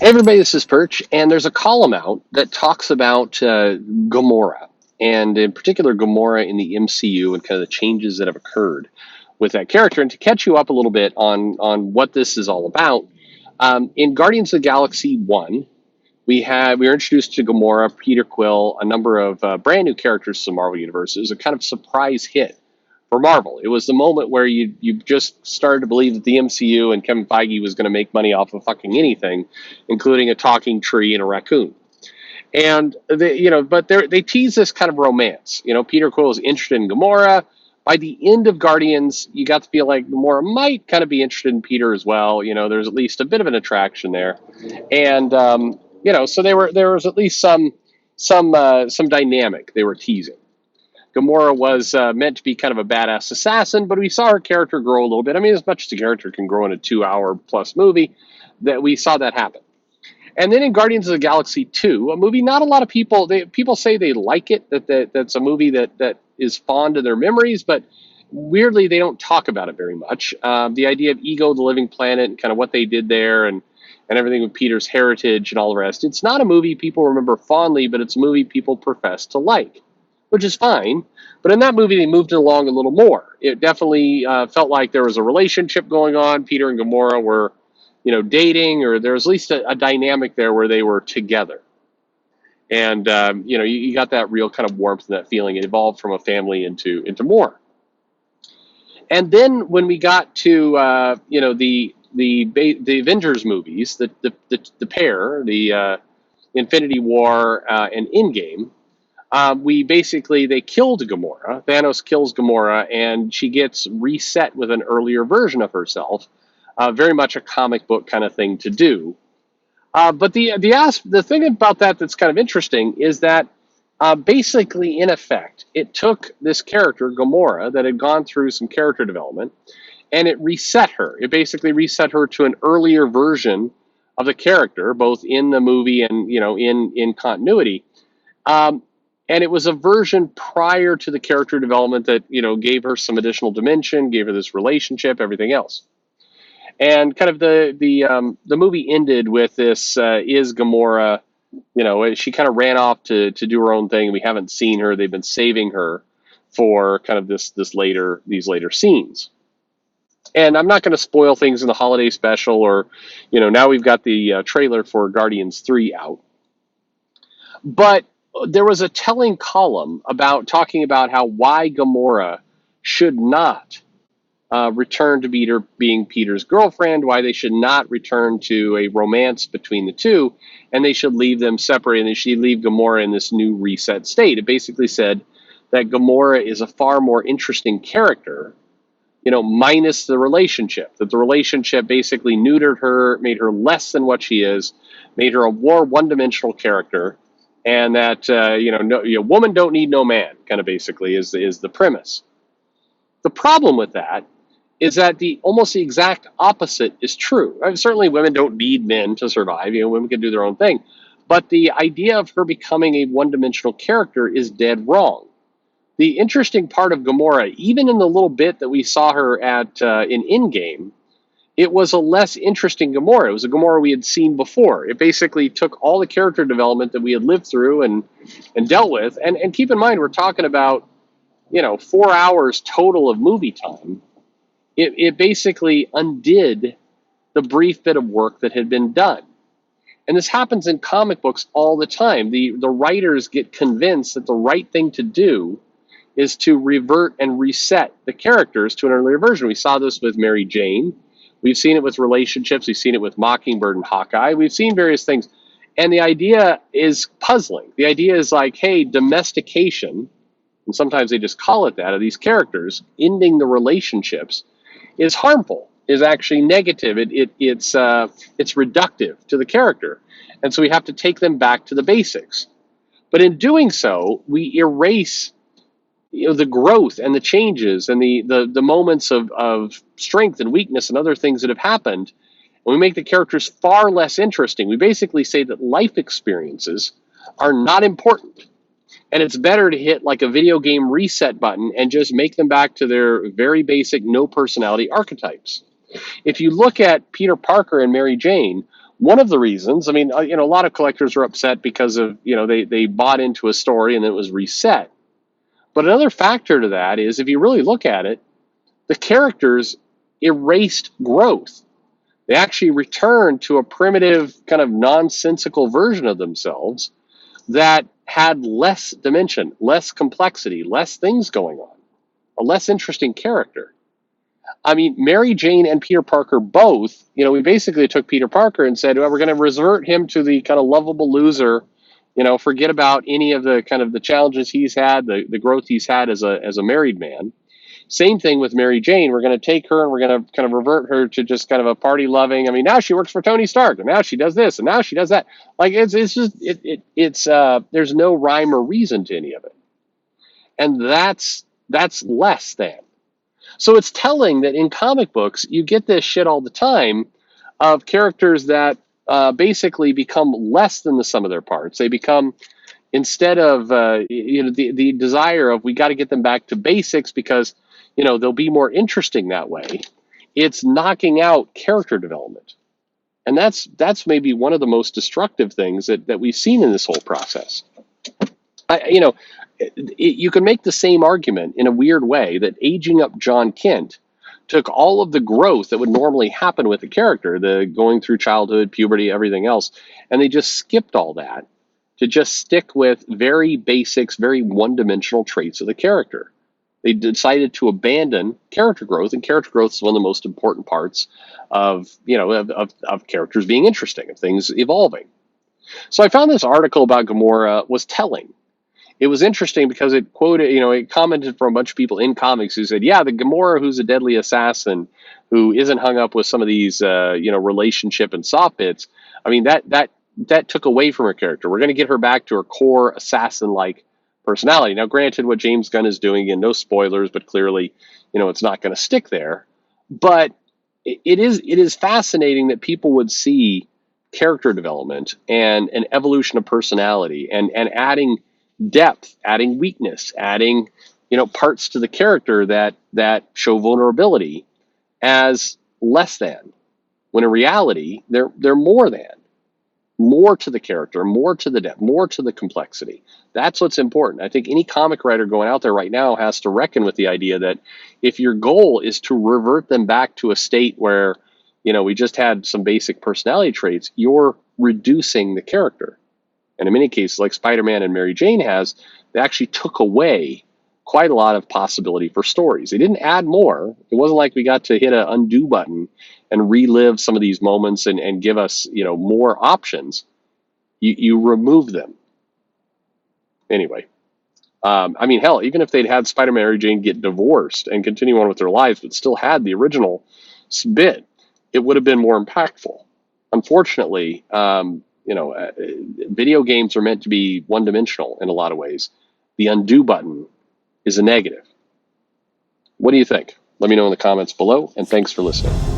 Hey everybody, this is Perch, and there's a column out that talks about Gamora, and in particular Gamora in the MCU and kind of the changes that have occurred with that character. And to catch you up a little bit on what this is all about, in Guardians of the Galaxy 1, we were introduced to Gamora, Peter Quill, a number of brand new characters to the Marvel Universe. It was a kind of surprise hit for Marvel. It was the moment where you just started to believe that the MCU and Kevin Feige was going to make money off of fucking anything, including a talking tree and a raccoon. And but they tease this kind of romance. Peter Quill is interested in Gamora. By the end of Guardians, you got to feel like Gamora might kind of be interested in Peter as well. There's at least a bit of an attraction there, and so there was at least some dynamic they were teasing. Gamora was meant to be kind of a badass assassin, but we saw her character grow a little bit. I mean, as much as a character can grow in a 2 hour plus movie, that we saw that happen. And then in Guardians of the Galaxy 2, a movie not a lot of people say they like it, that's a movie that is fond of their memories, but weirdly they don't talk about it very much. The idea of Ego, the living planet, and kind of what they did there, and everything with Peter's heritage and all the rest. It's not a movie people remember fondly, but it's a movie people profess to like, which is fine. But in that movie, they moved it along a little more. It definitely felt like there was a relationship going on. Peter and Gamora were, dating, or there was at least a dynamic there where they were together. And, you got that real kind of warmth and that feeling. It evolved from a family into more. And then when we got to, the Avengers movies, the pair, the Infinity War and Endgame, they killed Gamora. Thanos kills Gamora, and she gets reset with an earlier version of herself. Very much a comic book kind of thing to do. But the thing about that's kind of interesting is that basically, in effect, it took this character, Gamora, that had gone through some character development, and it reset her. It basically reset her to an earlier version of the character, both in the movie and in continuity. And it was a version prior to the character development that gave her some additional dimension, gave her this relationship, everything else. And kind of the movie ended with this: is Gamora, she kind of ran off to do her own thing. We haven't seen her. They've been saving her for kind of these later scenes. And I'm not going to spoil things in the holiday special, or now we've got the trailer for Guardians 3 out. But there was a telling column talking about why Gamora should not return to being Peter's girlfriend, why they should not return to a romance between the two, and they should leave them separate, and they should leave Gamora in this new reset state. It basically said that Gamora is a far more interesting character, minus the relationship, that the relationship basically neutered her, made her less than what she is, made her a more one-dimensional character, and that woman don't need no man, kind of basically is the premise. The problem with that is that almost the exact opposite is true. I mean, certainly women don't need men to survive. Women can do their own thing. But the idea of her becoming a one-dimensional character is dead wrong. The interesting part of Gamora, even in the little bit that we saw her at in Endgame, it was a less interesting Gamora. It was a Gamora we had seen before. It basically took all the character development that we had lived through and dealt with. And keep in mind, we're talking about 4 hours total of movie time. It basically undid the brief bit of work that had been done. And this happens in comic books all the time. The writers get convinced that the right thing to do is to revert and reset the characters to an earlier version. We saw this with Mary Jane. We've seen it with relationships. We've seen it with Mockingbird and Hawkeye. We've seen various things. And the idea is puzzling. The idea is like, hey, domestication, and sometimes they just call it that, of these characters, ending the relationships, is harmful, is actually negative. It's reductive to the character. And so we have to take them back to the basics. But in doing so, we erase the growth and the changes and the moments of strength and weakness and other things that have happened. And we make the characters far less interesting. We basically say that life experiences are not important. And it's better to hit like a video game reset button and just make them back to their very basic no personality archetypes. If you look at Peter Parker and Mary Jane, One of the reasons, I mean, a lot of collectors are upset because of, they bought into a story and then it was reset. But another factor to that is, if you really look at it, the characters erased growth. They actually returned to a primitive, kind of nonsensical version of themselves that had less dimension, less complexity, less things going on, a less interesting character. I mean, Mary Jane and Peter Parker both, we basically took Peter Parker and said, well, we're going to revert him to the kind of lovable loser, forget about any of the kind of the challenges he's had, the growth he's had as a married man. Same thing with Mary Jane. We're going to take her and we're going to kind of revert her to just kind of a party loving. I mean, now she works for Tony Stark, and now she does this, and now she does that. Like it's just there's no rhyme or reason to any of it, and that's less than. So it's telling that in comic books you get this shit all the time of characters that basically become less than the sum of their parts. They become, instead of the desire of, we got to get them back to basics because they'll be more interesting that way. It's knocking out character development, and that's maybe one of the most destructive things that we've seen in this whole process. You can make the same argument in a weird way that aging up John Kent took all of the growth that would normally happen with the character, the going through childhood, puberty, everything else, and they just skipped all that to just stick with very basics, very one-dimensional traits of the character. They decided to abandon character growth, and character growth is one of the most important parts of characters being interesting, of things evolving. So I found this article about Gamora was telling. It was interesting because it quoted, it commented from a bunch of people in comics who said, yeah, the Gamora who's a deadly assassin, who isn't hung up with some of these, relationship and soft bits. I mean, that took away from her character. We're going to get her back to her core assassin-like personality. Now, granted, what James Gunn is doing, and no spoilers, but clearly, it's not going to stick there. But it is fascinating that people would see character development and an evolution of personality and adding depth, adding weakness, adding parts to the character that show vulnerability as less than, when in reality they're more than, more to the character, more to the depth, more to the complexity. That's what's important. I think any comic writer going out there right now has to reckon with the idea that if your goal is to revert them back to a state where we just had some basic personality traits, you're reducing the character. And in many cases, like Spider-Man and Mary Jane they actually took away quite a lot of possibility for stories. They didn't add more. It wasn't like we got to hit an undo button and relive some of these moments and give us, more options. You remove them. Anyway, hell, even if they'd had Spider-Man and Mary Jane get divorced and continue on with their lives, but still had the original bit, it would have been more impactful. Unfortunately, video games are meant to be one-dimensional in a lot of ways. The undo button is a negative. What do you think? Let me know in the comments below, and thanks for listening.